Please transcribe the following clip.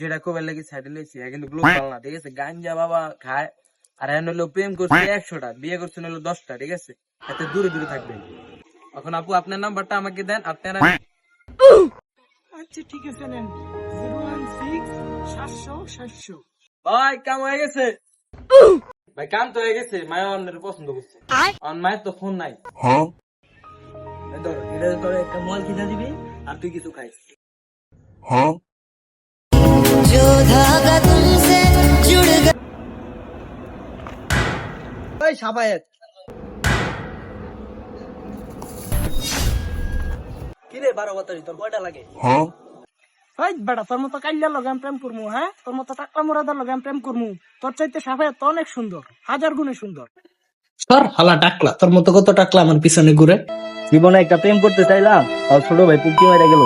যেটা কবে লাগি সাইডে লইছি কিন্তু গ্লোবাল না, ঠিক আছে? গাঞ্জা বাবা খায়, আর এখন হলো প্রেম করছে 100টা, বিয়ে করছেন হলো 10টা, ঠিক আছে? এতে দূরে দূরে থাকবেন। এখন আপু আপনার নাম্বারটা আমাকে দেন, আপনারা। আচ্ছা ঠিক আছে, নেন 016 700 700। ভাই কাম হয়ে গেছে, ভাই কাম তো হয়ে গেছে, মায়া আপনার পছন্দ করছে। আমার মায়ের তো ফোন নাই। এই ধর, এটা তোর একটা মোবাইল কিনে দিবি আর তুই কিছু খাইস। ওই সাবায়েত, কি রে 12 বাতারি, তোর কয়টা লাগে? ওই বেটা তোর মতো কাইল্লার লগে আমি প্রেম করমু? হ্যাঁ, তোর মতো টাকলা মুরাদার লগে আমি প্রেম করমু? তোর চাইতে সাবায়েত তো অনেক সুন্দর, 1000 গুণে সুন্দর। সর হালা টাকলা, তোর মতো কত টাকলা আমার পিছনে ঘুরে। জীবনে একটা প্রেম করতে চাইলাম, আর ছোট ভাই পুকি মারা গেল।